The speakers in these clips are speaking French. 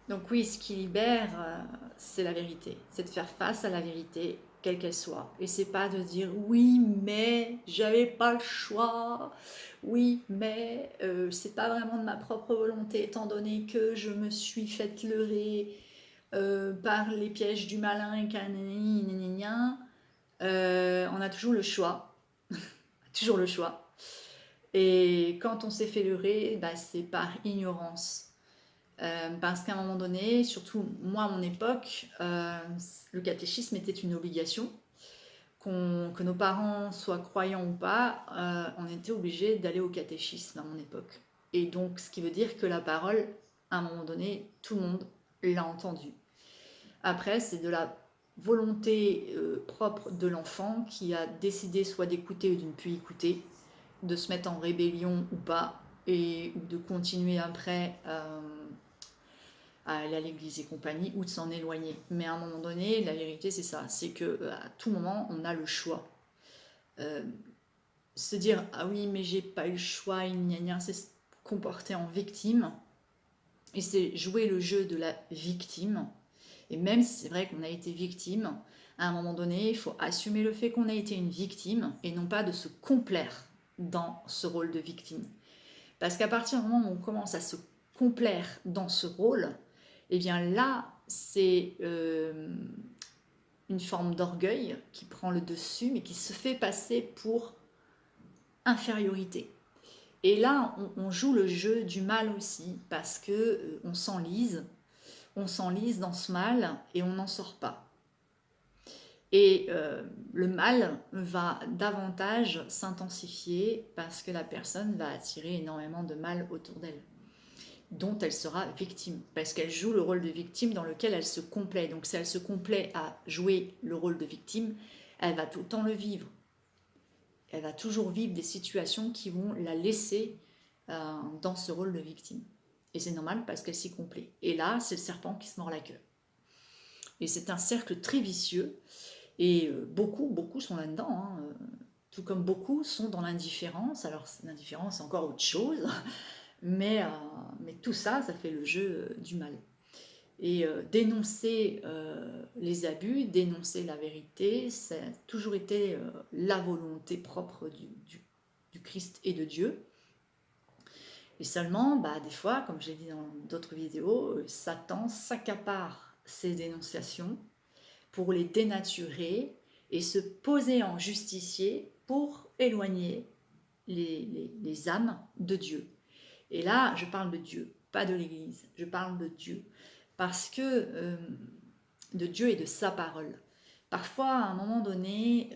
Donc oui, ce qui libère, c'est la vérité. C'est de faire face à la vérité, quelle qu'elle soit. Et c'est pas de dire oui, mais j'avais pas le choix. Oui, mais c'est pas vraiment de ma propre volonté, étant donné que je me suis faite leurrer par les pièges du malin et canani, gna, on a toujours le choix. Toujours le choix. Et quand on s'est fait leurrer, bah, c'est par ignorance. Parce qu'à un moment donné, surtout moi à mon époque, le catéchisme était une obligation. Que nos parents soient croyants ou pas, on était obligé d'aller au catéchisme à mon époque. Et donc, ce qui veut dire que la parole, à un moment donné, tout le monde l'a entendue. Après, c'est de la volonté propre de l'enfant qui a décidé soit d'écouter ou de ne plus écouter, de se mettre en rébellion ou pas, et ou de continuer après à aller à l'église et compagnie, ou de s'en éloigner. Mais à un moment donné, la vérité c'est ça, c'est que à tout moment on a le choix. Euh, Se dire ah oui mais j'ai pas eu le choix, c'est se comporter en victime, et c'est jouer le jeu de la victime. Et même si c'est vrai qu'on a été victime, à un moment donné, il faut assumer le fait qu'on a été une victime et non pas de se complaire dans ce rôle de victime. Parce qu'à partir du moment où on commence à se complaire dans ce rôle, et bien là, c'est une forme d'orgueil qui prend le dessus, mais qui se fait passer pour infériorité. Et là, on joue le jeu du mal aussi, parce que on s'enlise dans ce mal et on n'en sort pas. Et le mal va davantage s'intensifier parce que la personne va attirer énormément de mal autour d'elle, dont elle sera victime, parce qu'elle joue le rôle de victime dans lequel elle se complaît. Donc si elle se complaît à jouer le rôle de victime, elle va tout le temps le vivre. Elle va toujours vivre des situations qui vont la laisser dans ce rôle de victime. Et c'est normal parce qu'elle s'y complaît. Et là, c'est le serpent qui se mord la queue. Et c'est un cercle très vicieux. Et beaucoup sont là-dedans. Hein. Tout comme beaucoup sont dans l'indifférence. Alors l'indifférence, c'est encore autre chose. Mais tout ça, ça fait le jeu du mal. Et dénoncer les abus, dénoncer la vérité, ça a toujours été la volonté propre du Christ et de Dieu. Et seulement, bah, des fois, comme j'ai dit dans d'autres vidéos, Satan s'accapare ces dénonciations pour les dénaturer et se poser en justicier pour éloigner les âmes de Dieu. Et là, je parle de Dieu, pas de l'Église, je parle de Dieu. Parce que de Dieu et de sa parole. Parfois, à un moment donné,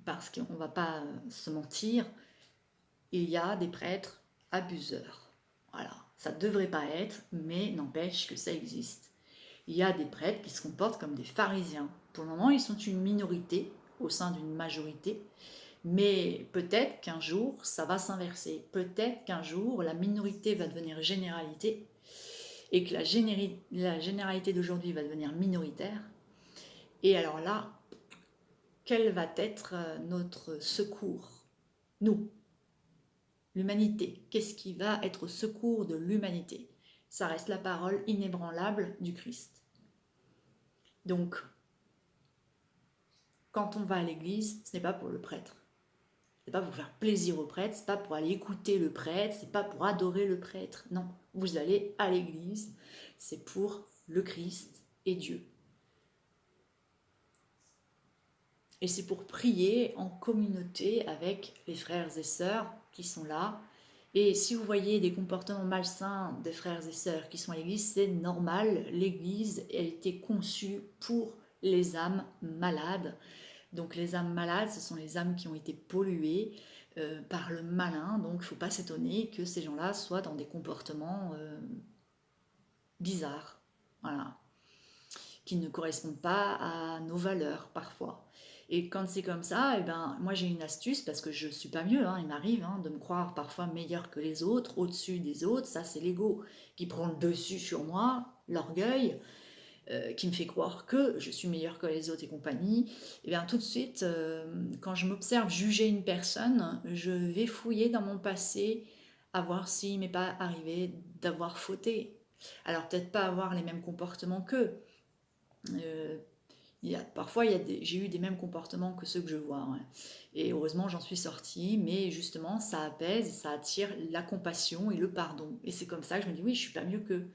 parce qu'on ne va pas se mentir, il y a des prêtres abuseurs. Voilà, ça ne devrait pas être, mais n'empêche que ça existe. Il y a des prêtres qui se comportent comme des pharisiens. Pour le moment, ils sont une minorité au sein d'une majorité, mais peut-être qu'un jour, ça va s'inverser. Peut-être qu'un jour, la minorité va devenir généralité et que la généralité d'aujourd'hui va devenir minoritaire. Et alors là, quel va être notre secours? Nous, l'humanité. Qu'est-ce qui va être au secours de l'humanité? Ça reste la parole inébranlable du Christ. Donc, quand on va à l'église, ce n'est pas pour le prêtre. C'est pas pour faire plaisir au prêtre, c'est pas pour aller écouter le prêtre, c'est pas pour adorer le prêtre. Non, vous allez à l'église, c'est pour le Christ et Dieu. Et c'est pour prier en communauté avec les frères et sœurs qui sont là. Et si vous voyez des comportements malsains des frères et sœurs qui sont à l'église, c'est normal. L'église a été conçue pour les âmes malades. Donc les âmes malades, ce sont les âmes qui ont été polluées par le malin. Donc il ne faut pas s'étonner que ces gens-là soient dans des comportements bizarres. Voilà. Qui ne correspondent pas à nos valeurs parfois. Et quand c'est comme ça, eh ben, moi j'ai une astuce parce que je suis pas mieux, hein, il m'arrive de me croire parfois meilleure que les autres, au-dessus des autres, ça c'est l'ego qui prend le dessus sur moi, l'orgueil, qui me fait croire que je suis meilleure que les autres et compagnie. Et bien tout de suite, quand je m'observe juger une personne, je vais fouiller dans mon passé à voir s'il m'est pas arrivé d'avoir fauté. Alors peut-être pas avoir les mêmes comportements qu'eux. Parfois, j'ai eu des mêmes comportements que ceux que je vois. Ouais. Et heureusement, j'en suis sortie, mais justement, ça apaise, ça attire la compassion et le pardon. Et c'est comme ça que je me dis, oui, je suis pas mieux qu'eux.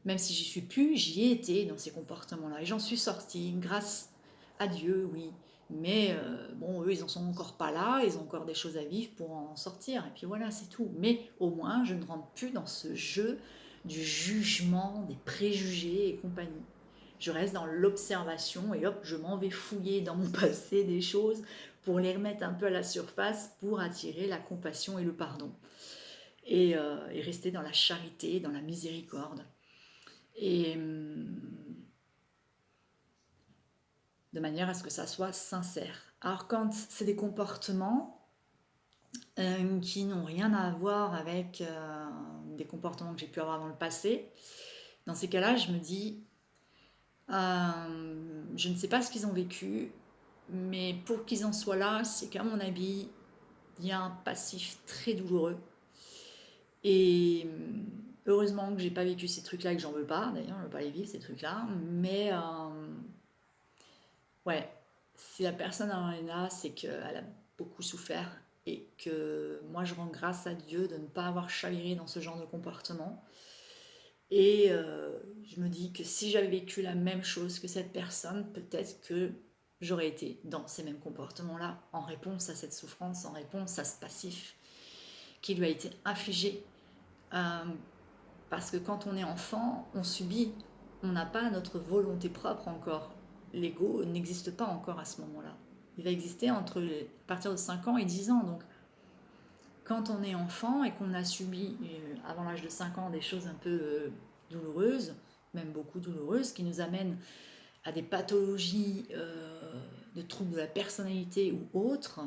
Même si j'y suis plus, j'y ai été dans ces comportements-là. Et j'en suis sortie, grâce à Dieu, oui. Mais bon, eux, ils en sont encore pas là, ils ont encore des choses à vivre pour en sortir. Et puis voilà, c'est tout. Mais au moins, je ne rentre plus dans ce jeu du jugement, des préjugés et compagnie. Je reste dans l'observation et hop, je m'en vais fouiller dans mon passé des choses pour les remettre un peu à la surface pour attirer la compassion et le pardon. Et rester dans la charité, dans la miséricorde. Et de manière à ce que ça soit sincère. Alors quand c'est des comportements qui n'ont rien à voir avec des comportements que j'ai pu avoir dans le passé, dans ces cas-là, je me dis, je ne sais pas ce qu'ils ont vécu, mais pour qu'ils en soient là, c'est qu'à mon avis, il y a un passif très douloureux. Et heureusement que j'ai pas vécu ces trucs-là et que j'en veux pas, d'ailleurs, je veux pas les vivre ces trucs-là, mais ouais, si la personne en est là, c'est qu'elle a beaucoup souffert et que moi je rends grâce à Dieu de ne pas avoir chaviré dans ce genre de comportement. Et je me dis que si j'avais vécu la même chose que cette personne, peut-être que j'aurais été dans ces mêmes comportements-là, en réponse à cette souffrance, en réponse à ce passif qui lui a été infligé. Parce que quand on est enfant, on subit, on n'a pas notre volonté propre encore. L'ego n'existe pas encore à ce moment-là. Il va exister à partir de 5 ans et 10 ans. Donc, quand on est enfant et qu'on a subi, avant l'âge de 5 ans, des choses un peu douloureuses, même beaucoup douloureuses, qui nous amènent à des pathologies de troubles de la personnalité ou autres,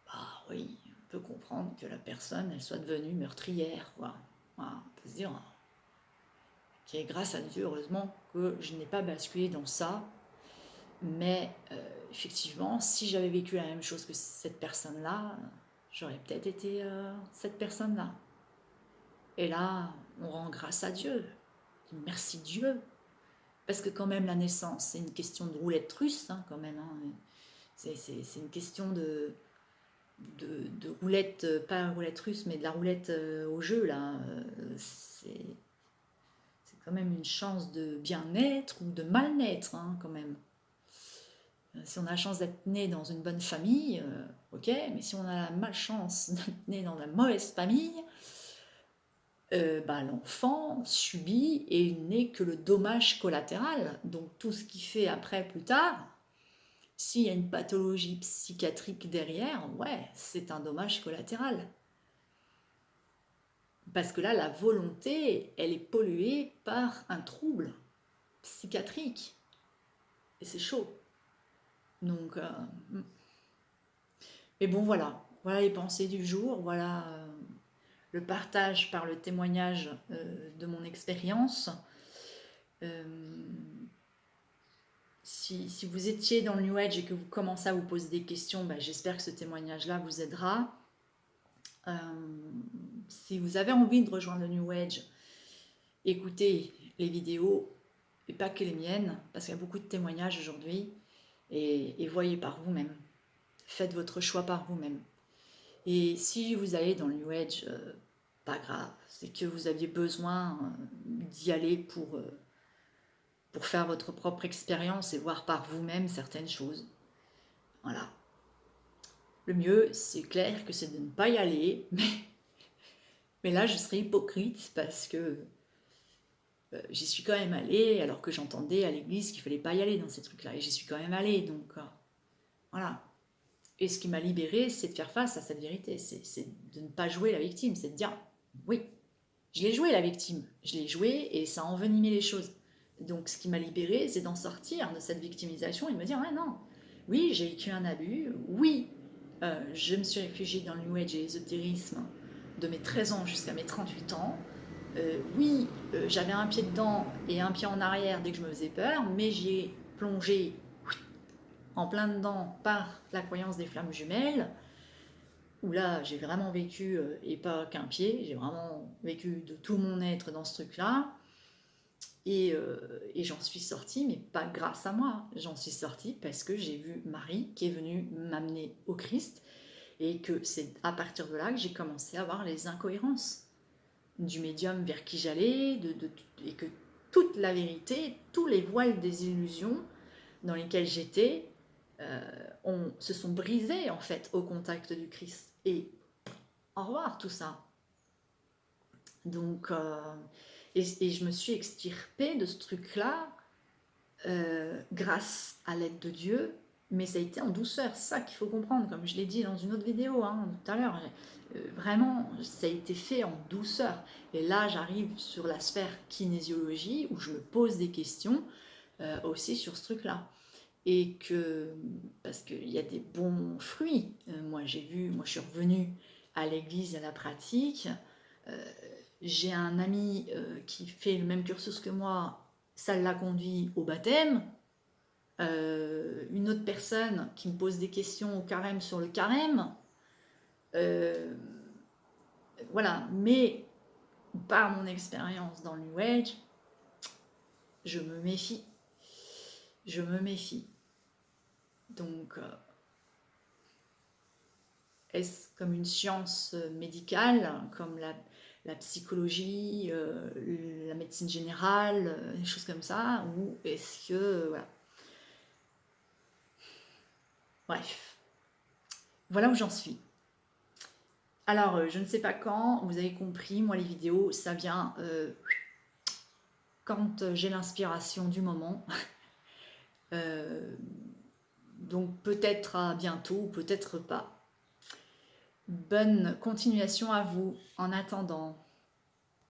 bah oui, on peut comprendre que la personne, elle soit devenue meurtrière, quoi. Voilà, on peut se dire, qui est grâce à Dieu, heureusement, que je n'ai pas basculé dans ça. Mais effectivement, si j'avais vécu la même chose que cette personne-là, j'aurais peut-être été cette personne-là. Et là, on rend grâce à Dieu. Merci Dieu. Parce que quand même, la naissance, c'est une question de roulette russe, hein, quand même. Hein. C'est une question de roulette, pas roulette russe, mais de la roulette au jeu, là. C'est quand même une chance de bien-être ou de mal-être, hein, quand même. Si on a la chance d'être né dans une bonne famille, ok, mais si on a la malchance d'être né dans la mauvaise famille, bah, l'enfant subit et il n'est que le dommage collatéral. Donc tout ce qu'il fait après, plus tard, s'il y a une pathologie psychiatrique derrière, ouais, c'est un dommage collatéral. Parce que là, la volonté, elle est polluée par un trouble psychiatrique. Et c'est chaud. Donc, mais bon, voilà. Voilà les pensées du jour. Voilà le partage par le témoignage de mon expérience. Si vous étiez dans le New Age et que vous commencez à vous poser des questions, ben, j'espère que ce témoignage-là vous aidera. Si vous avez envie de rejoindre le New Age, écoutez les vidéos, et pas que les miennes, parce qu'il y a beaucoup de témoignages aujourd'hui, et voyez par vous-même. Faites votre choix par vous-même. Et si vous allez dans le New Age, pas grave, c'est que vous aviez besoin d'y aller pour faire votre propre expérience et voir par vous-même certaines choses. Voilà. Le mieux, c'est clair que c'est de ne pas y aller, mais là, je serais hypocrite parce que j'y suis quand même allée, alors que j'entendais à l'église qu'il ne fallait pas y aller dans ces trucs-là, et j'y suis quand même allée, donc voilà. Et ce qui m'a libérée, c'est de faire face à cette vérité, c'est de ne pas jouer la victime, c'est de dire, oui, je l'ai joué la victime, je l'ai joué et ça a envenimé les choses. Donc ce qui m'a libérée, c'est d'en sortir de cette victimisation et de me dire, ouais, non, oui, j'ai vécu un abus, oui, je me suis réfugiée dans le New Age et l'ésotérisme de mes 13 ans jusqu'à mes 38 ans, oui, j'avais un pied dedans et un pied en arrière dès que je me faisais peur, mais j'y ai plongé en plein dedans par la croyance des flammes jumelles. où là, j'ai vraiment vécu, et pas qu'un pied, j'ai vraiment vécu de tout mon être dans ce truc-là. Et j'en suis sortie, mais pas grâce à moi. J'en suis sortie parce que j'ai vu Marie qui est venue m'amener au Christ et que c'est à partir de là que j'ai commencé à voir les incohérences du médium vers qui j'allais et que toute la vérité, tous les voiles des illusions dans lesquels j'étais se sont brisés en fait au contact du Christ. Et au revoir tout ça. Donc, et je me suis extirpée de ce truc-là grâce à l'aide de Dieu, mais ça a été en douceur, c'est ça qu'il faut comprendre, comme je l'ai dit dans une autre vidéo tout à l'heure. Vraiment, ça a été fait en douceur. Et là, j'arrive sur la sphère kinésiologie où je me pose des questions aussi sur ce truc-là. Et que, parce qu'il y a des bons fruits. Moi, je suis revenue à l'église, à la pratique. J'ai un ami qui fait le même cursus que moi, ça l'a conduit au baptême. Une autre personne qui me pose des questions au carême sur le carême. Voilà, mais par mon expérience dans le New Age, je me méfie. Je me méfie. Donc, est-ce comme une science médicale, comme la psychologie, la médecine générale, des choses comme ça, ou est-ce que... voilà. Bref, voilà où j'en suis. Alors, je ne sais pas quand, vous avez compris, moi les vidéos, ça vient quand j'ai l'inspiration du moment. Donc peut-être à bientôt, peut-être pas. Bonne continuation à vous en attendant.